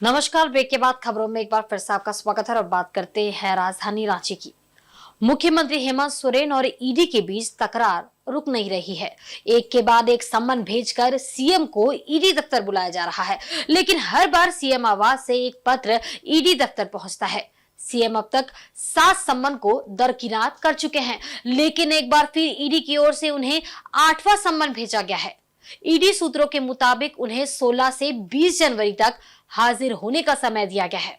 नमस्कार। ब्रेक के बाद खबरों में एक बार फिर से आपका स्वागत है और बात करते हैं राजधानी रांची की। मुख्यमंत्री हेमंत सोरेन और ईडी के बीच तकरार रुक नहीं रही है। एक के बाद एक सम्मन भेजकर सीएम को ईडी दफ्तर बुलाया जा रहा है, लेकिन हर बार सीएम आवास से एक पत्र ईडी दफ्तर पहुंचता है। सीएम अब तक 7 सम्मन को दरकिनार कर चुके हैं, लेकिन एक बार फिर ईडी की ओर से उन्हें 8वां सम्मन भेजा गया है। ईडी सूत्रों के मुताबिक उन्हें 16 से 20 जनवरी तक हाजिर होने का समय दिया गया है।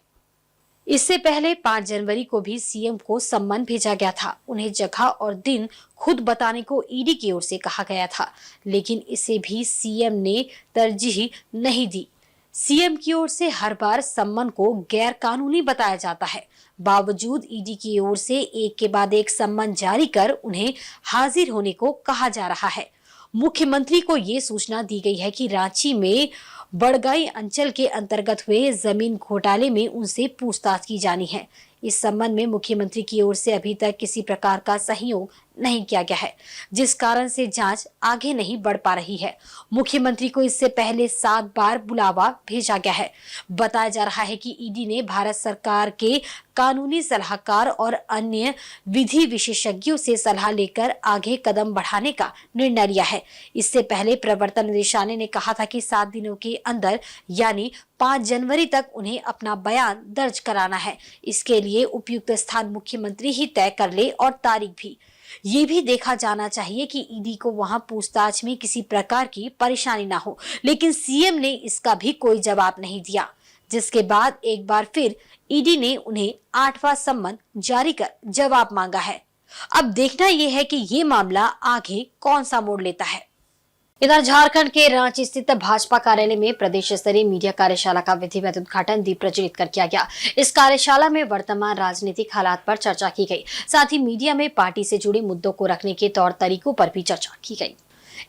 इससे पहले 5 जनवरी को भी सीएम को सम्मन भेजा गया था। उन्हें जगह और दिन खुद बताने को ईडी की ओर से कहा गया था, लेकिन इसे भी सीएम ने तरजीह नहीं दी। सीएम की ओर से हर बार सम्मन को गैर कानूनी बताया जाता है, बावजूद ईडी की ओर से एक के बाद एक सम्मन जारी कर उन्हें हाजिर होने को कहा जा रहा है। मुख्यमंत्री को ये सूचना दी गई है कि रांची में बड़गाई अंचल के अंतर्गत हुए जमीन घोटाले में उनसे पूछताछ की जानी है। इस संबंध में मुख्यमंत्री की ओर से अभी तक किसी प्रकार का सहयोग नहीं किया गया है, जिस कारण से जांच आगे नहीं बढ़ पा रही है। मुख्यमंत्री को इससे पहले 7 बार बुलावा भेजा गया है। बताया जा रहा है कि ईडी ने भारत सरकार के कानूनी सलाहकार और अन्य विधि विशेषज्ञों से सलाह लेकर आगे कदम बढ़ाने का निर्णय लिया है। इससे पहले प्रवर्तन निदेशालय ने कहा था कि 7 दिनों के अंदर यानी 5 जनवरी तक उन्हें अपना बयान दर्ज कराना है। इसके लिए उपयुक्त स्थान मुख्यमंत्री ही तय कर ले और तारीख भी। ये भी देखा जाना चाहिए कि ईडी को वहां पूछताछ में किसी प्रकार की परेशानी ना हो, लेकिन सीएम ने इसका भी कोई जवाब नहीं दिया, जिसके बाद एक बार फिर ईडी ने उन्हें 8वां सम्मन जारी कर जवाब मांगा है। अब देखना यह है कि ये मामला आगे कौन सा मोड़ लेता है। इधर झारखंड के रांची स्थित भाजपा कार्यालय में प्रदेश स्तरीय मीडिया कार्यशाला का विधिवत उद्घाटन दीप प्रज्वलित कर किया गया। इस कार्यशाला में वर्तमान राजनीतिक हालात पर चर्चा की गई, साथ ही मीडिया में पार्टी से जुड़े मुद्दों को रखने के तौर तरीकों पर भी चर्चा की गई।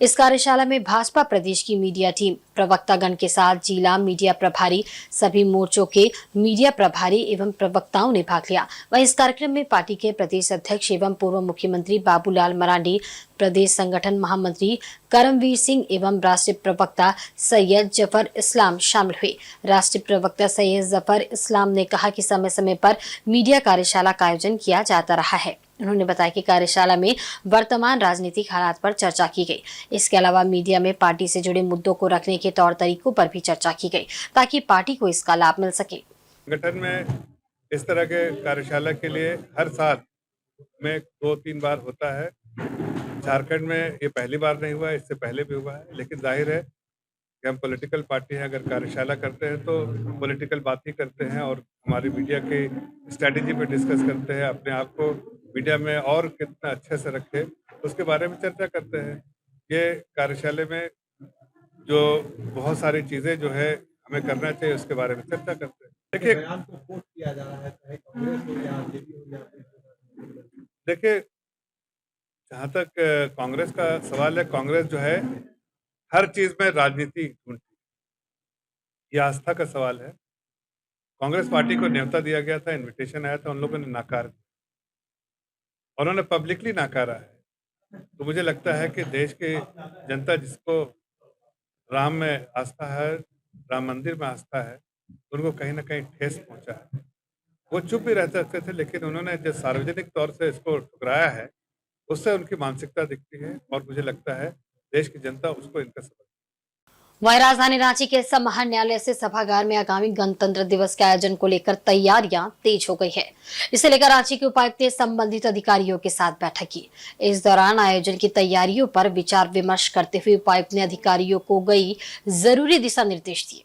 इस कार्यशाला में भाजपा प्रदेश की मीडिया टीम, प्रवक्तागण के साथ जिला मीडिया प्रभारी, सभी मोर्चों के मीडिया प्रभारी एवं प्रवक्ताओं ने भाग लिया। वहीं इस कार्यक्रम में पार्टी के प्रदेश अध्यक्ष एवं पूर्व मुख्यमंत्री बाबूलाल मरांडी, प्रदेश संगठन महामंत्री करमवीर सिंह एवं राष्ट्रीय प्रवक्ता सैयद जफर इस्लाम शामिल हुए। राष्ट्रीय प्रवक्ता सैयद जफर इस्लाम ने कहा कि समय समय पर मीडिया कार्यशाला का आयोजन किया जाता रहा है। उन्होंने बताया कि कार्यशाला में वर्तमान राजनीतिक हालात पर चर्चा की गई। इसके अलावा मीडिया में पार्टी से जुड़े मुद्दों को रखने के तौर तरीकों पर भी चर्चा की गई, ताकि पार्टी को इसका लाभ मिल सके। संगठन में इस तरह के कार्यशाला के लिए हर साल में 2-3 बार होता है। झारखंड में ये पहली बार नहीं हुआ, इससे पहले भी हुआ है, लेकिन जाहिर है कि हम पॉलिटिकल पार्टी हैं, अगर कार्यशाला करते हैं तो पॉलिटिकल बात ही करते हैं और हमारी मीडिया की स्ट्रैटेजी पे डिस्कस करते हैं, अपने आप को मीडिया में और कितना अच्छे से रखें उसके बारे में चर्चा करते हैं। ये कार्यशाला में जो बहुत सारी चीज़ें जो है हमें करना चाहिए उसके बारे में चर्चा करते हैं। देखिए, जहाँ तक कांग्रेस का सवाल है, कांग्रेस जो है हर चीज़ में राजनीति ढूंढती है। ये आस्था का सवाल है। कांग्रेस पार्टी को न्योता दिया गया था, इनविटेशन आया था, उन लोगों ने नकार दिया। उन्होंने पब्लिकली नकारा है। तो मुझे लगता है कि देश की जनता जिसको राम में आस्था है, राम मंदिर में आस्था है, उनको कहीं न कहीं ठेस पहुँचा है। वो चुप भी रह सकते थे, लेकिन उन्होंने जो सार्वजनिक तौर से इसको ठुकराया है, उससे उनकी मानसिकता दिखती है और मुझे लगता है देश की जनता उसको इनका सबक। वहीं राजधानी रांची के समाहरण न्यायालय से सभागार में आगामी गणतंत्र दिवस के आयोजन को लेकर तैयारियां तेज हो गई है। इसे लेकर रांची के उपायुक्त ने संबंधित अधिकारियों के साथ बैठक की। इस दौरान आयोजन की तैयारियों पर विचार विमर्श करते हुए उपायुक्त ने अधिकारियों को कई जरूरी दिशा निर्देश दिए।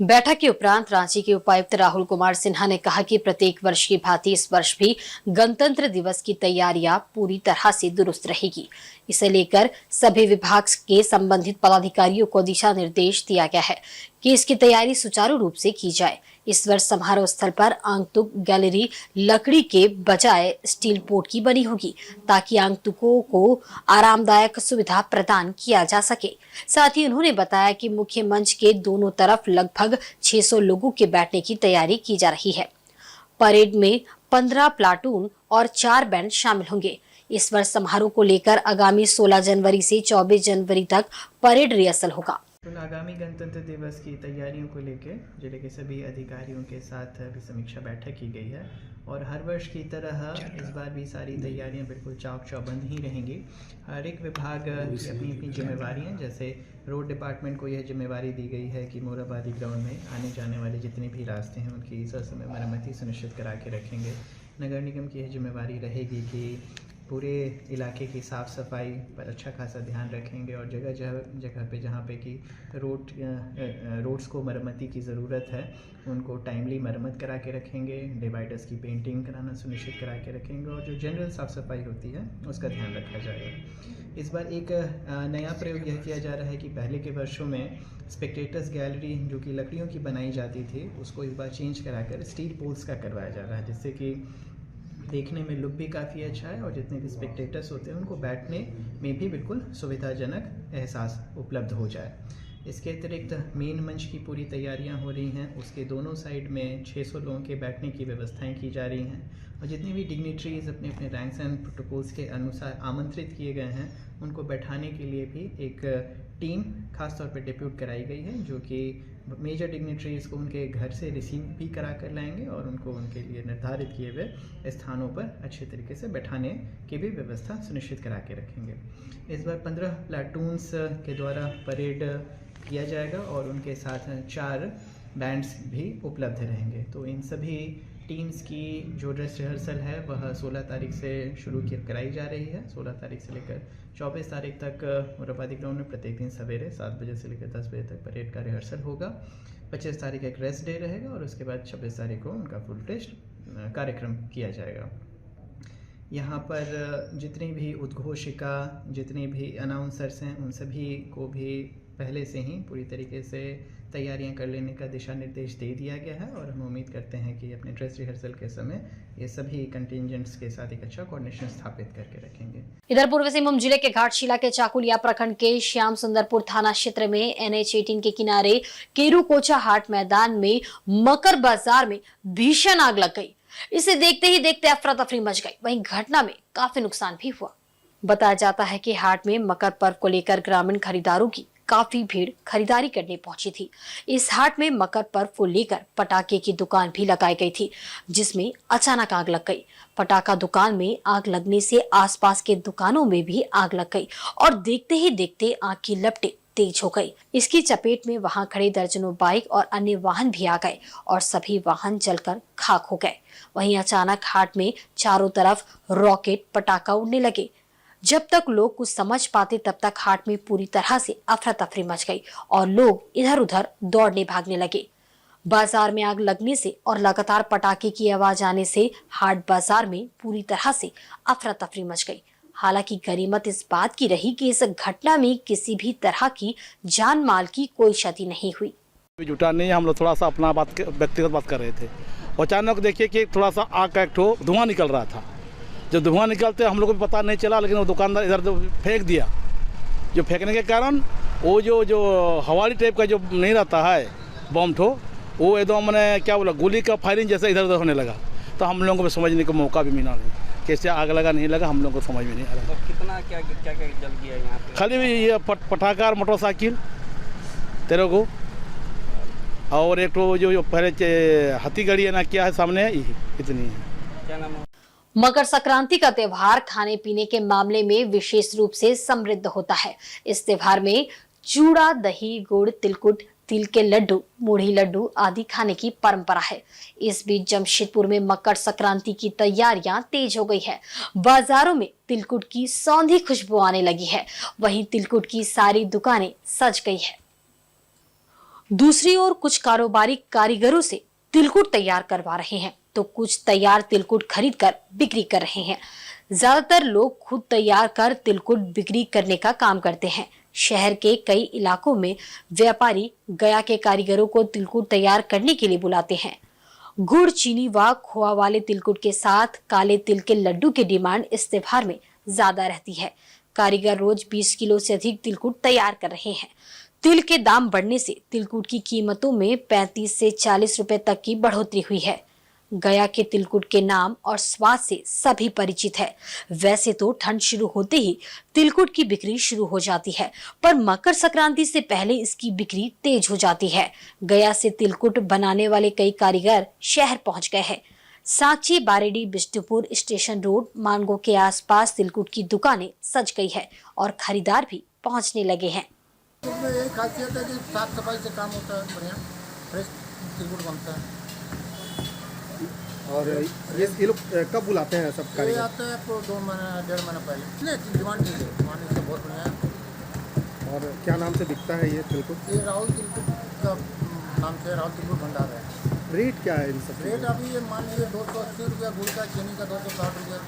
बैठक के उपरांत रांची के उपायुक्त राहुल कुमार सिन्हा ने कहा कि प्रत्येक वर्ष की भांति इस वर्ष भी गणतंत्र दिवस की तैयारियां पूरी तरह से दुरुस्त रहेगी। इसे लेकर सभी विभाग के संबंधित पदाधिकारियों को दिशा निर्देश दिया गया है कि इसकी तैयारी सुचारू रूप से की जाए। इस वर्ष समारोह स्थल पर आगंतुक गैलरी लकड़ी के बजाय स्टील पोर्ट की बनी होगी, ताकि आगंतुकों को आरामदायक सुविधा प्रदान किया जा सके। साथ ही उन्होंने बताया कि मुख्य मंच के दोनों तरफ लगभग 600 लोगों के बैठने की तैयारी की जा रही है। परेड में 15 प्लाटून और 4 बैंड शामिल होंगे। इस वर्ष समारोह को लेकर आगामी 16 जनवरी से 24 जनवरी तक परेड रिहर्सल होगा। आगामी गणतंत्र दिवस की तैयारियों को लेकर जिले के सभी अधिकारियों के साथ अभी समीक्षा बैठक की गई है और हर वर्ष की तरह इस बार भी सारी तैयारियां बिल्कुल चाक चौबंद ही रहेंगी। हर एक विभाग की अपनी अपनी जिम्मेवारी हैं। जैसे रोड डिपार्टमेंट को यह जिम्मेवारी दी गई है कि मोराबादी ग्राउंड में आने जाने वाले जितने भी रास्ते हैं उनकी समय मरम्मती सुनिश्चित करा के रखेंगे। नगर निगम की यह जिम्मेवारी रहेगी कि पूरे इलाके की साफ़ सफाई पर अच्छा खासा ध्यान रखेंगे और जगह जगह पे जहाँ पे कि रोड्स को मरम्मती की ज़रूरत है उनको टाइमली मरम्मत करा के रखेंगे। डिवाइडर्स की पेंटिंग कराना सुनिश्चित करा के रखेंगे और जो जनरल साफ़ सफाई होती है उसका ध्यान रखा जाएगा। इस बार एक नया प्रयोग यह किया जा रहा है कि पहले के वर्षों में स्पेक्टेटर्स गैलरी जो कि लकड़ियों की बनाई जाती थी उसको इस बार चेंज कराकर स्टील पोल्स का करवाया जा रहा है, जिससे कि देखने में लुक भी काफ़ी अच्छा है और जितने भी स्पेक्टेटर्स होते हैं उनको बैठने में भी बिल्कुल सुविधाजनक एहसास उपलब्ध हो जाए। इसके अतिरिक्त मेन मंच की पूरी तैयारियां हो रही हैं। उसके दोनों साइड में 600 लोगों के बैठने की व्यवस्थाएं की जा रही हैं और जितने भी डिग्निटरीज अपने अपने रैंक्स एंड प्रोटोकॉल्स के अनुसार आमंत्रित किए गए हैं उनको बैठाने के लिए भी एक टीम खासतौर पर डिप्यूट कराई गई है जो कि मेजर डिग्निटरीज को उनके घर से रिसीव भी करा कर लाएंगे और उनको उनके लिए निर्धारित किए हुए स्थानों पर अच्छे तरीके से बैठाने की भी व्यवस्था सुनिश्चित करा के रखेंगे। इस बार 15 प्लाटून्स के द्वारा परेड किया जाएगा और उनके साथ 4 बैंड्स भी उपलब्ध रहेंगे। तो इन सभी टीम्स की जो ड्रेस रिहर्सल है वह 16 तारीख से शुरू कराई जा रही है। 16 तारीख से लेकर 24 तारीख तक मोराबादी ग्राउंड में प्रत्येक दिन सवेरे 7 बजे से लेकर 10 बजे तक परेड का रिहर्सल होगा। 25 तारीख एक रेस्ट डे रहेगा और उसके बाद 26 तारीख को उनका फुल टेस्ट कार्यक्रम किया जाएगा। यहाँ पर जितनी भी उद्घोषिका जितने भी अनाउंसर्स हैं उन सभी को भी पहले से ही पूरी तरीके से तैयारियां कर लेने का दिशा निर्देश दे दिया गया है और हम उम्मीद करते हैं कि अपने ड्रेस रिहर्सल के समय ये सभी कंटिजेंट्स के साथ एक अच्छा कोऑर्डिनेशन स्थापित करके रखेंगे। इधर पूर्वी सिंहभूम जिले के घाटशिला के चाकुलिया प्रखंड के श्याम सुंदरपुर थाना क्षेत्र में NH18 के किनारे केरू कोचा हाट मैदान में मकर बाजार में भीषण आग लग गई। इसे देखते ही देखते अफरा तफरी मच गई। वहीं घटना में काफी नुकसान भी हुआ। बताया जाता है कि हाट में मकर पर्व को लेकर ग्रामीण खरीदारों की काफी भीड़ खरीदारी करने पहुंची थी। इस हाट में मकर पर्व को लेकर पटाखे की दुकान भी लगाई गई थी, जिसमें अचानक आग लग गई। पटाखा दुकान में आग लगने से आसपास के दुकानों में भी आग लग गई और देखते ही देखते आग की लपटें तेज हो गई। इसकी चपेट में वहां खड़े दर्जनों बाइक और अन्य वाहन भी आ गए और सभी वाहन जलकर खाक हो गए। वहीं अचानक हाट में चारों तरफ रॉकेट पटाखा उड़ने लगे। जब तक लोग कुछ समझ पाते तब तक हाट में पूरी तरह से अफरा तफरी मच गई और लोग इधर उधर दौड़ने भागने लगे। बाजार में आग लगने से और लगातार पटाखे की आवाज आने से हाट बाजार में पूरी तरह से अफरा तफरी मच गई। हालांकि गनीमत इस बात की रही कि इस घटना में किसी भी तरह की जान माल की कोई क्षति नहीं हुई। जुटा नहीं, हम लोग थोड़ा सा अपना व्यक्तिगत बात कर रहे थे। अचानक देखिए कि थोड़ा सा आग का एक ठो धुआं निकल रहा था। जब धुआं निकलते हम लोग को भी पता नहीं चला, लेकिन वो दुकानदार इधर फेंक दिया। जो फेंकने के कारण वो जो हवाई टाइप का जो नहीं रहता है बम ठो, वो एकदम मैंने क्या बोला गोली का फायरिंग जैसे इधर उधर होने लगा। तो हम लोगों को समझने का मौका भी मिला नहीं, कैसे आग लगा नहीं लगा हम लोग को समझ में नहीं आ रहा। तो कितना क्या जल गया यहाँ पे? खाली भी ये पटाखा और मोटरसाइकिल तेरे को और एक तो जो पहले हाथी गाड़ी है ना क्या है सामने इतनी है। क्या नाम है? मकर संक्रांति का त्योहार खाने पीने के मामले में विशेष रूप से समृद्ध होता है। इस त्योहार में चूड़ा, दही, गुड़, तिलकुट, तिल के लड्डू, मुढ़ी लड्डू आदि खाने की परंपरा है। इस बीच जमशेदपुर में मकर संक्रांति की तैयारियां तेज हो गई है। बाजारों में तिलकुट की सौंधी खुशबू आने लगी है। वहीं तिलकुट की सारी दुकानें सज गई है। दूसरी ओर कुछ कारोबारी कारीगरों से तिलकुट तैयार करवा रहे हैं तो कुछ तैयार तिलकुट खरीद कर बिक्री कर रहे हैं। ज्यादातर लोग खुद तैयार कर तिलकुट बिक्री करने का काम करते हैं। शहर के कई इलाकों में व्यापारी गया के कारीगरों को तिलकुट तैयार करने के लिए बुलाते हैं। गुड़, चीनी व खोआ वाले तिलकुट के साथ काले तिल के लड्डू की डिमांड इस त्योहार में ज्यादा रहती है। कारीगर रोज 20 किलो से अधिक तिलकुट तैयार कर रहे हैं। तिल के दाम बढ़ने से तिलकुट की कीमतों में 35 से 40 रुपए तक की बढ़ोतरी हुई है। गया के तिलकुट के नाम और स्वाद से सभी परिचित है। वैसे तो ठंड शुरू होते ही तिलकुट की बिक्री शुरू हो जाती है, पर मकर संक्रांति से पहले इसकी बिक्री तेज हो जाती है। गया से तिलकुट बनाने वाले कई कारीगर शहर पहुंच गए हैं। सांची, बारेडी, बिष्टुपुर, स्टेशन रोड, मानगो के आसपास तिलकुट की दुकानें सज गई है और खरीदार भी पहुंचने लगे हैं। इसमें यही खासियत है कि साफ सफाई से काम होता है, बढ़िया फ्रेश तिलकुट बनता है। और ये लोग कब बुलाते हैं सब ये कारीगर? आते हैं आपको 2 महीना 1.5 महीना पहले। नहीं, डिमांड ठीक है, डिमांड इसका बहुत बढ़िया है। और क्या नाम से बिकता है ये तिलकुट? ये राहुल तिलकुट का नाम से राहुल तिलकुट भंडार है। रेट क्या है इन सब? रेट अभी ये मान लीजिए 280 रुपया गुड़ का, चीनी का 260 रुपया,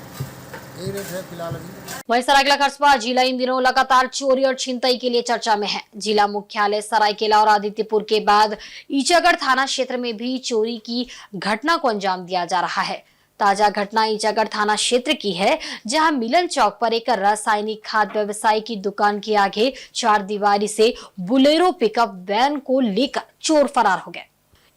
यही रेट है फिलहाल अभी। वहीं सरायकेला खरसपा जिला इन दिनों लगातार चोरी और छिनतई के लिए चर्चा में है। जिला मुख्यालय सरायकेला और आदित्यपुर के बाद ईचागढ़ थाना क्षेत्र में भी चोरी की घटना को अंजाम दिया जा रहा है। ताजा घटना ईचागढ़ थाना क्षेत्र की है, जहां मिलन चौक पर एक रासायनिक खाद व्यवसायी की दुकान के आगे 4 दीवारी से बुलेरो पिकअप वैन को लेकर चोर फरार हो गए।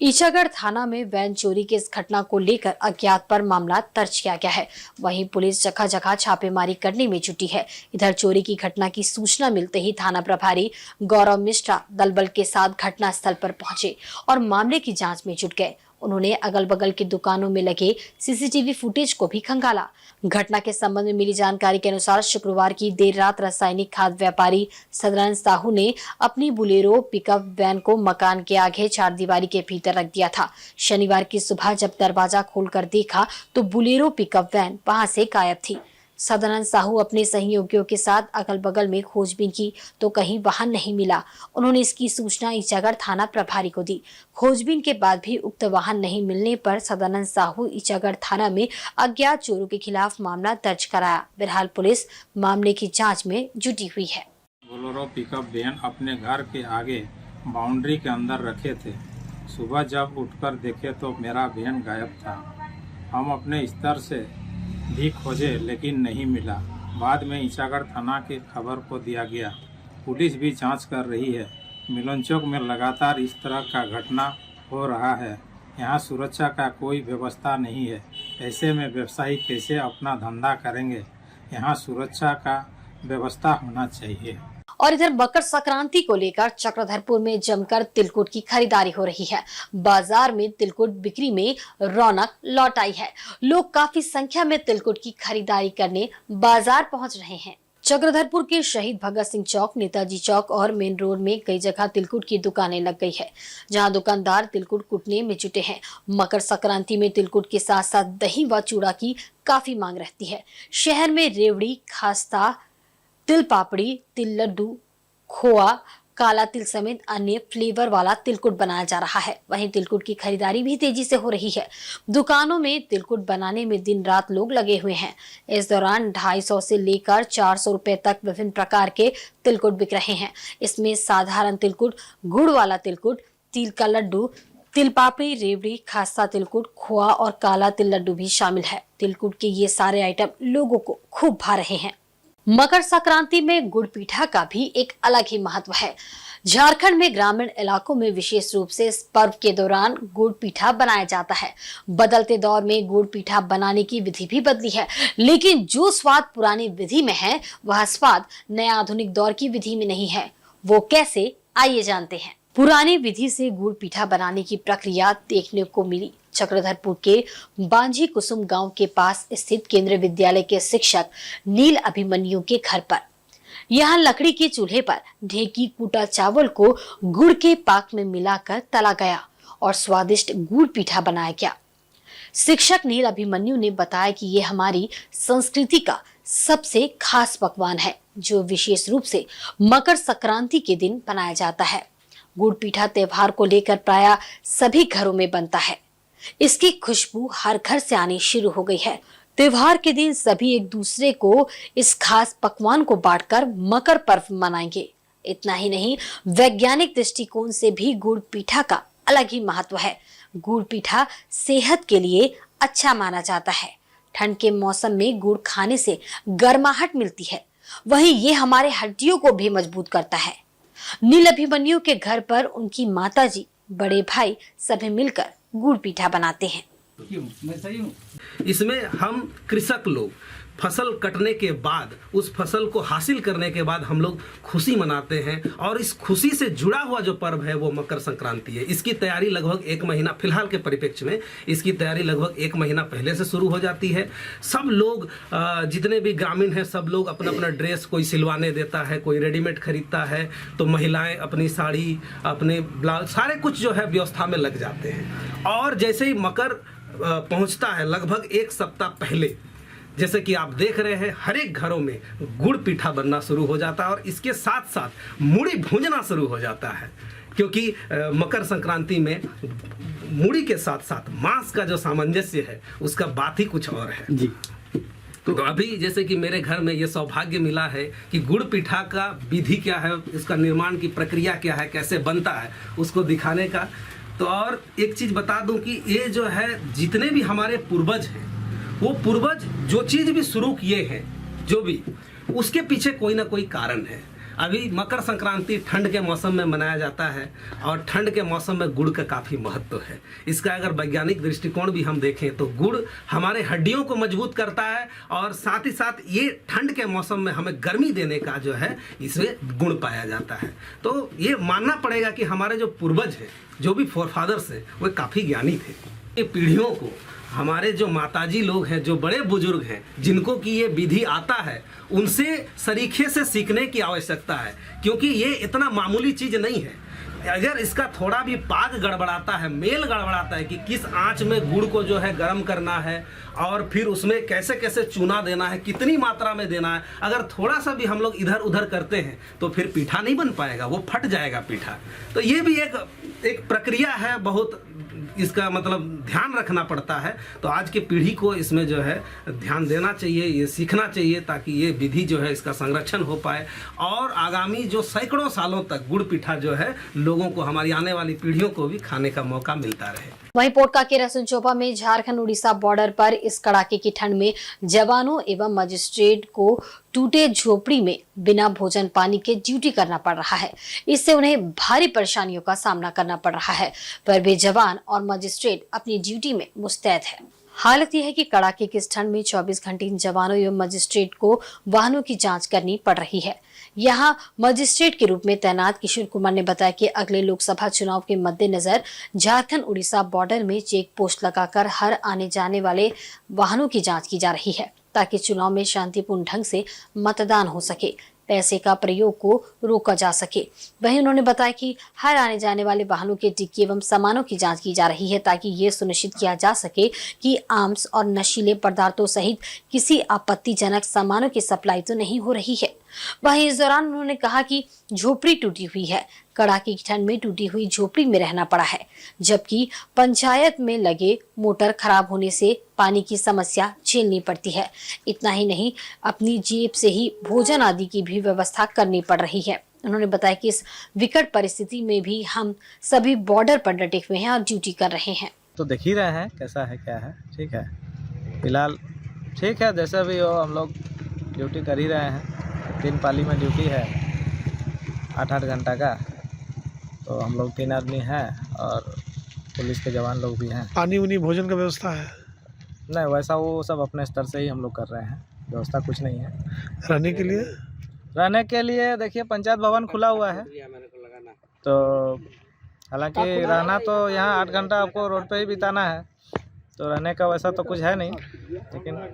ईचागढ़ थाना में वैन चोरी की इस घटना को लेकर अज्ञात पर मामला दर्ज किया गया है। वहीं पुलिस जगह जगह छापेमारी करने में जुटी है। इधर चोरी की घटना की सूचना मिलते ही थाना प्रभारी गौरव मिश्रा दलबल के साथ घटनास्थल पर पहुंचे और मामले की जांच में जुट गए। उन्होंने अगल बगल की दुकानों में लगे सीसीटीवी फुटेज को भी खंगाला। घटना के संबंध में मिली जानकारी के अनुसार शुक्रवार की देर रात रासायनिक खाद व्यापारी सदानंद साहू ने अपनी बुलेरो पिकअप वैन को मकान के आगे 4 दीवारी के भीतर रख दिया था। शनिवार की सुबह जब दरवाजा खोलकर देखा तो बुलेरो पिकअप वैन वहां से गायब थी। सदानंद साहू अपने सहयोगियों के साथ अगल बगल में खोजबीन की तो कहीं वाहन नहीं मिला। उन्होंने इसकी सूचना ईचागढ़ थाना प्रभारी को दी। खोजबीन के बाद भी उक्त वाहन नहीं मिलने पर सदानंद साहू ईचागढ़ थाना में अज्ञात चोरों के खिलाफ मामला दर्ज कराया। बहरहाल पुलिस मामले की जांच में जुटी हुई है। बोलेरो पिकअप वैन अपने घर के आगे बाउंड्री के अंदर रखे थे। सुबह जब उठकर देखे तो मेरा वैन गायब था। हम अपने स्तर से भी खोजे लेकिन नहीं मिला। बाद में ईचागढ़ थाना के खबर को दिया गया। पुलिस भी जांच कर रही है। मिलन चौक में लगातार इस तरह का घटना हो रहा है। यहाँ सुरक्षा का कोई व्यवस्था नहीं है। ऐसे में व्यवसायी कैसे अपना धंधा करेंगे? यहाँ सुरक्षा का व्यवस्था होना चाहिए। और इधर मकर संक्रांति को लेकर चक्रधरपुर में जमकर तिलकुट की खरीदारी हो रही है। बाजार में तिलकुट बिक्री में रौनक लौट आई है। लोग काफी संख्या में तिलकुट की खरीदारी करने बाजार पहुंच रहे हैं। चक्रधरपुर के शहीद भगत सिंह चौक, नेताजी चौक और मेन रोड में कई जगह तिलकुट की दुकानें लग गई है, जहां दुकानदार तिलकुट कुटने में जुटे हैं। मकर संक्रांति में तिलकुट के साथ साथ दही व चूड़ा की काफी मांग रहती है। शहर में रेवड़ी, खास्ता, तिल पापड़ी, तिल लड्डू, खोआ, काला तिल समेत अन्य फ्लेवर वाला तिलकुट बनाया जा रहा है। वहीं तिलकुट की खरीदारी भी तेजी से हो रही है। दुकानों में तिलकुट बनाने में दिन रात लोग लगे हुए हैं। इस दौरान 250 से लेकर 400 रुपए तक विभिन्न प्रकार के तिलकुट बिक रहे हैं। इसमें साधारण तिलकुट, गुड़ वाला तिलकुट, तिल का लड्डू, तिल पापड़ी, रेवड़ी, खास्ता तिलकुट, खोआ और काला तिल लड्डू भी शामिल है। तिलकुट के ये सारे आइटम लोगों को खूब भा रहे हैं। मकर संक्रांति में गुड़ पीठा का भी एक अलग ही महत्व है। झारखंड में ग्रामीण इलाकों में विशेष रूप से इस पर्व के दौरान गुड़ पीठा बनाया जाता है। बदलते दौर में गुड़ पीठा बनाने की विधि भी बदली है, लेकिन जो स्वाद पुरानी विधि में है वह स्वाद नए आधुनिक दौर की विधि में नहीं है। वो कैसे, आइए जानते हैं। पुरानी विधि से गुड़ पीठा बनाने की प्रक्रिया देखने को मिली चक्रधरपुर के बांझी कुसुम गांव के पास स्थित केंद्रीय विद्यालय के शिक्षक नील अभिमन्यु के घर पर। यहाँ लकड़ी के चूल्हे पर ढेकी कूटा चावल को गुड़ के पाक में मिलाकर तला गया और स्वादिष्ट गुड़ पीठा बनाया गया। शिक्षक नील अभिमन्यु ने बताया कि ये हमारी संस्कृति का सबसे खास पकवान है, जो विशेष रूप से मकर संक्रांति के दिन बनाया जाता है। गुड़ पीठा त्योहार को लेकर प्राय सभी घरों में बनता है। इसकी खुशबू हर घर से आनी शुरू हो गई है। त्योहार के दिन सभी एक दूसरे को इस खास पकवान को बांटकर मकर पर्व मनाएंगे। इतना ही नहीं, वैज्ञानिक दृष्टिकोण से भी गुड़ पीठा का अलग ही महत्व है। गुड़ पीठा सेहत के लिए अच्छा माना जाता है। ठंड के मौसम में गुड़ खाने से गर्माहट मिलती है, वहीं ये हमारे हड्डियों को भी मजबूत करता है। नील अभिमन्यु के घर पर उनकी माताजी, बड़े भाई सभी मिलकर गुड़ पीठा बनाते हैं। इसमें हम कृषक लोग फसल कटने के बाद, उस फसल को हासिल करने के बाद हम लोग खुशी मनाते हैं और इस खुशी से जुड़ा हुआ जो पर्व है वो मकर संक्रांति है। इसकी तैयारी लगभग 1 महीना, फिलहाल के परिप्रेक्ष्य में इसकी तैयारी लगभग 1 महीना पहले से शुरू हो जाती है। सब लोग जितने भी ग्रामीण हैं सब लोग अपना अपना ड्रेस, कोई सिलवाने देता है, कोई रेडीमेड खरीदता है, तो महिलाएं अपनी साड़ी, अपने ब्लाउज, सारे कुछ जो है व्यवस्था में लग जाते हैं। और जैसे ही मकर पहुंचता है लगभग 1 सप्ताह पहले, जैसे कि आप देख रहे हैं, हर एक घरों में गुड़ पीठा बनना शुरू हो जाता है और इसके साथ साथ मूढ़ी भूंजना शुरू हो जाता है, क्योंकि मकर संक्रांति में मूढ़ी के साथ साथ मांस का जो सामंजस्य है उसका बात ही कुछ और है जी। तो अभी जैसे कि मेरे घर में ये सौभाग्य मिला है कि गुड़ पीठा का विधि क्या है, इसका निर्माण की प्रक्रिया क्या है, कैसे बनता है, उसको दिखाने का। तो और एक चीज़ बता दूं कि ये जो है, जितने भी हमारे पूर्वज हैं, वो पूर्वज जो चीज़ भी शुरू किए हैं, जो भी, उसके पीछे कोई ना कोई कारण है। अभी मकर संक्रांति ठंड के मौसम में मनाया जाता है और ठंड के मौसम में गुड़ का काफ़ी महत्व है। इसका अगर वैज्ञानिक दृष्टिकोण भी हम देखें तो गुड़ हमारे हड्डियों को मजबूत करता है और साथ ही साथ ये ठंड के मौसम में हमें गर्मी देने का जो है इसमें गुण पाया जाता है। तो ये मानना पड़ेगा कि हमारे जो पूर्वज हैं, जो भी फोरफादर्स हैं, वो काफ़ी ज्ञानी थे। ये पीढ़ियों को, हमारे जो माताजी लोग हैं, जो बड़े बुजुर्ग हैं, जिनको कि ये विधि आता है, उनसे सरीखे से सीखने की आवश्यकता है, क्योंकि ये इतना मामूली चीज़ नहीं है। अगर इसका थोड़ा भी पाक गड़बड़ाता है, मेल गड़बड़ाता है कि किस आंच में गुड़ को जो है गर्म करना है और फिर उसमें कैसे कैसे चूना देना है, कितनी मात्रा में देना है, अगर थोड़ा सा भी हम लोग इधर उधर करते हैं तो फिर पीठा नहीं बन पाएगा, वो फट जाएगा पीठा। तो ये भी एक प्रक्रिया है, बहुत इसका मतलब ध्यान रखना पड़ता है। तो आज की पीढ़ी को इसमें जो है ध्यान देना चाहिए, ये सीखना चाहिए, ताकि ये विधि जो है इसका संरक्षण हो पाए और आगामी जो सैकड़ों सालों तक गुड़ पीठा जो है लोगों को, हमारी आने वाली पीढ़ियों को भी खाने का मौका मिलता रहे। वहीं पोटका के रसुनचोपा में झारखंड उड़ीसा बॉर्डर पर इस कड़ाके की ठंड में जवानों एवं मजिस्ट्रेट को टूटे झोपड़ी में बिना भोजन पानी के ड्यूटी करना पड़ रहा है। इससे उन्हें भारी परेशानियों का सामना करना पड़ रहा है, पर वे जवान और मजिस्ट्रेट अपनी ड्यूटी में मुस्तैद है। हालत यह है कि कड़ाके की इस ठंड में 24 घंटे इन जवानों एवं मजिस्ट्रेट को वाहनों की जांच करनी पड़ रही है। यहां मजिस्ट्रेट के रूप में तैनात किशोर कुमार ने बताया कि अगले लोकसभा चुनाव के मद्देनजर झारखंड उड़ीसा बॉर्डर में चेक पोस्ट लगाकर हर आने जाने वाले वाहनों की जांच की जा रही है, ताकि चुनाव में शांतिपूर्ण ढंग से मतदान हो सके, पैसे का प्रयोग को रोका जा सके। वहीं उन्होंने बताया कि हर आने जाने वाले वाहनों के डिक्की एवं सामानों की जांच की जा रही है, ताकि ये सुनिश्चित किया जा सके कि आर्म्स और नशीले पदार्थों सहित किसी आपत्तिजनक सामानों की सप्लाई तो नहीं हो रही है। वहीं इस दौरान उन्होंने कहा कि झोपड़ी टूटी हुई है, कड़ाके की ठंड में टूटी हुई झोपड़ी में रहना पड़ा है, जबकि पंचायत में लगे मोटर खराब होने से पानी की समस्या झेलनी पड़ती है। इतना ही नहीं, अपनी जेब से ही भोजन आदि की भी व्यवस्था करनी पड़ रही है। उन्होंने बताया कि इस विकट परिस्थिति में भी हम सभी बॉर्डर पर डटे हुए हैं और ड्यूटी कर रहे हैं। तो देख ही रहे हैं कैसा है क्या है। ठीक है, फिलहाल ठीक है, जैसा भी हो हम लोग ड्यूटी कर ही रहे हैं। 3 पाली में ड्यूटी है, 8-8 घंटा का। तो हम लोग 3 आदमी हैं और पुलिस के जवान लोग भी हैं। पानी उनी भोजन का व्यवस्था है? नहीं, वैसा वो सब अपने स्तर से ही हम लोग कर रहे हैं, व्यवस्था कुछ नहीं है। रहने के लिए देखिए पंचायत भवन खुला हुआ है, तो हालांकि रहना तो यहाँ 8 घंटा आपको रोड पे ही बिताना है, तो रहने का वैसा तो कुछ है नहीं, लेकिन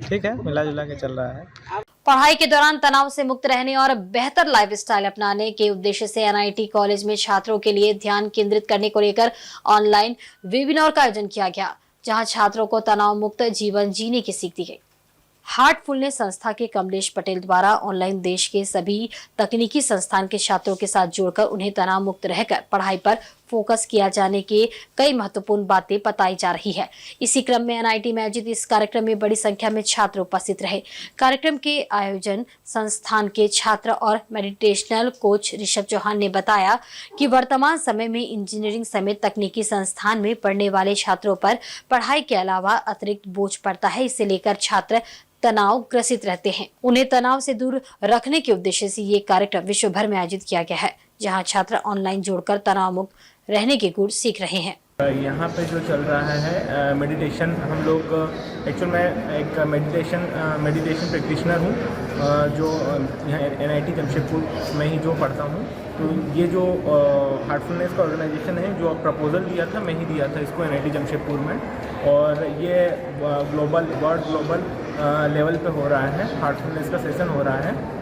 ठीक है, मिला जुला के चल रहा है। पढ़ाई के दौरान तनाव से मुक्त रहने और बेहतर लाइफस्टाइल अपनाने के उद्देश्य से एनआईटी कॉलेज में छात्रों के लिए ध्यान केंद्रित करने को लेकर ऑनलाइन वेबिनार का आयोजन किया गया, जहां छात्रों को तनाव मुक्त जीवन जीने की सीख दी गई। हार्टफुलनेस संस्था के कमलेश पटेल द्वारा ऑनलाइन देश के सभी तकनीकी संस्थान के छात्रों के साथ जोड़कर उन्हें तनाव मुक्त रहकर पढ़ाई पर फोकस किया जाने के कई महत्वपूर्ण बातें बताई जा रही है। इसी क्रम में एनआईटी में आयोजित इस कार्यक्रम में बड़ी संख्या में छात्र उपस्थित रहे। कार्यक्रम के आयोजन संस्थान के छात्र और मेडिटेशनल कोच ऋषभ चौहान ने बताया कि वर्तमान समय में इंजीनियरिंग समेत तकनीकी संस्थान में पढ़ने वाले छात्रों पर पढ़ाई के अलावा अतिरिक्त बोझ पड़ता है। इसे लेकर छात्र तनाव ग्रसित रहते हैं। उन्हें तनाव से दूर रखने के उद्देश्य से ये कार्यक्रम विश्व भर में आयोजित किया गया है, जहां छात्र ऑनलाइन जोड़कर तनाव मुक्त रहने के गुर सीख रहे हैं। यहाँ पे जो चल रहा है मेडिटेशन, हम लोग एक्चुअल में एक मेडिटेशन प्रैक्टिशनर हूँ जो यहाँ NIT जमशेदपुर में ही जो पढ़ता हूँ। तो ये जो हार्टफुलनेस का ऑर्गेनाइजेशन है, जो प्रपोजल दिया था मैं ही दिया था इसको NIT जमशेदपुर में, और ये वर्ल्ड ग्लोबल लेवल पे हो रहा है। हार्टफुलनेस का सेशन हो रहा है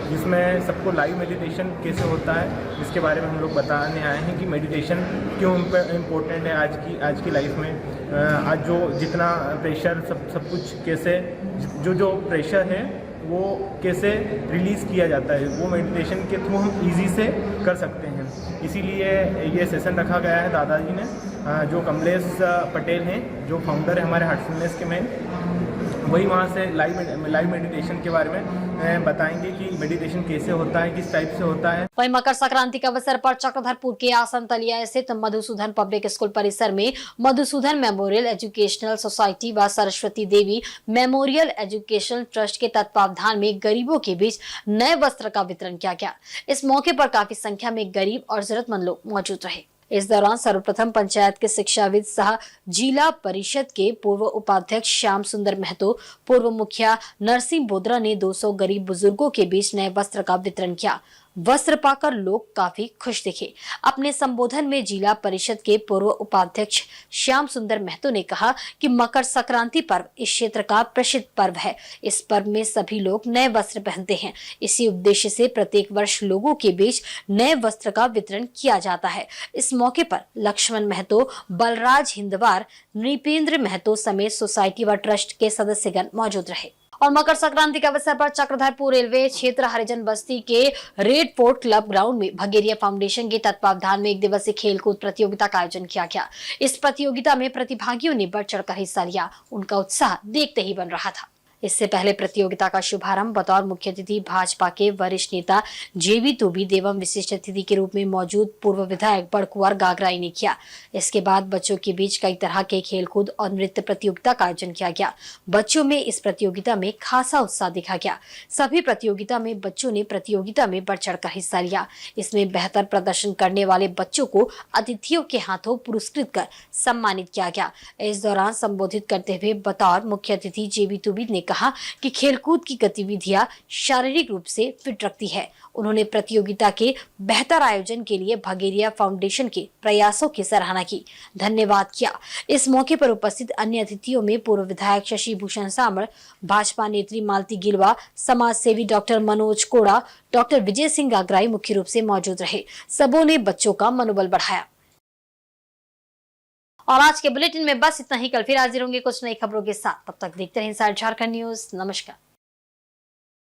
जिसमें सबको लाइव मेडिटेशन कैसे होता है इसके बारे में हम लोग बताने आए हैं कि मेडिटेशन क्यों इम्पोर्टेंट है आज की लाइफ में। आज जो जितना प्रेशर सब कुछ कैसे जो प्रेशर है वो कैसे रिलीज़ किया जाता है, वो मेडिटेशन के थ्रू हम इजी से कर सकते हैं। इसीलिए ये सेशन रखा गया है दादाजी ने, जो कमलेश पटेल हैं, जो फाउंडर है हमारे हार्टफुलनेस के में, वही वहाँ से लाइव मेडिटेशन के बारे में बताएंगे कि मेडिटेशन कैसे होता है, किस टाइप से होता है। वहीं मकर संक्रांति के अवसर पर चक्रधरपुर के आसन तलिया स्थित मधुसूदन पब्लिक स्कूल परिसर में मधुसूदन मेमोरियल एजुकेशनल सोसाइटी व सरस्वती देवी मेमोरियल एजुकेशनल ट्रस्ट के तत्वावधान में गरीबों के बीच नए वस्त्र का वितरण किया गया। इस मौके पर काफी संख्या में गरीब और जरूरतमंद लोग मौजूद रहे। इस दौरान सर्वप्रथम पंचायत के शिक्षाविद सह जिला परिषद के पूर्व उपाध्यक्ष श्याम सुंदर महतो, पूर्व मुखिया नरसिंह बोदरा ने 200 गरीब बुजुर्गों के बीच नए वस्त्र का वितरण किया। वस्त्र पाकर लोग काफी खुश दिखे। अपने संबोधन में जिला परिषद के पूर्व उपाध्यक्ष श्याम सुंदर महतो ने कहा कि मकर संक्रांति पर्व इस क्षेत्र का प्रसिद्ध पर्व है। इस पर्व में सभी लोग नए वस्त्र पहनते हैं। इसी उद्देश्य से प्रत्येक वर्ष लोगों के बीच नए वस्त्र का वितरण किया जाता है। इस मौके पर लक्ष्मण महतो, बलराज हिंदवार, नृपेंद्र महतो समेत सोसाइटी व ट्रस्ट के सदस्यगण मौजूद रहे। और मकर संक्रांति के अवसर पर चक्रधरपुर रेलवे क्षेत्र हरिजन बस्ती के रेड फोर्ट क्लब ग्राउंड में भगेरिया फाउंडेशन के तत्वावधान में 1 दिवसीय खेलकूद प्रतियोगिता का आयोजन किया गया। इस प्रतियोगिता में प्रतिभागियों ने बढ़ चढ़कर हिस्सा लिया। उनका उत्साह देखते ही बन रहा था। इससे पहले प्रतियोगिता का शुभारंभ बतौर मुख्य अतिथि भाजपा के वरिष्ठ नेता JV तोबीद एवं विशिष्ट अतिथि के रूप में मौजूद पूर्व विधायक बड़कुंवर गागराई ने किया। इसके बाद बच्चों के बीच कई तरह के खेलकूद और नृत्य प्रतियोगिता का आयोजन किया गया। बच्चों में इस प्रतियोगिता में खासा उत्साह दिखा गया। सभी प्रतियोगिता में बच्चों ने प्रतियोगिता में बढ़ चढ़कर हिस्सा लिया। इसमें बेहतर प्रदर्शन करने वाले बच्चों को अतिथियों के हाथों पुरस्कृत कर सम्मानित किया गया। इस दौरान संबोधित करते हुए बतौर मुख्य अतिथि JV तोबीद ने कहा कि खेलकूद की गतिविधियां शारीरिक रूप से फिट रखती है। उन्होंने प्रतियोगिता के बेहतर आयोजन के लिए भगेरिया फाउंडेशन के प्रयासों की सराहना की, धन्यवाद किया। इस मौके पर उपस्थित अन्य अतिथियों में पूर्व विधायक शशि भूषण सामड़, भाजपा नेत्री मालती गिलवा, समाज सेवी डॉक्टर मनोज कोड़ा, डॉक्टर विजय सिंह गागराई मुख्य रूप से मौजूद रहे। सबों ने बच्चों का मनोबल बढ़ाया। और आज के बुलेटिन में बस इतना ही। कल फिर हाजिर होंगे कुछ नई खबरों के साथ। तब तक देखते रहें इनसाइड झारखंड न्यूज। नमस्कार।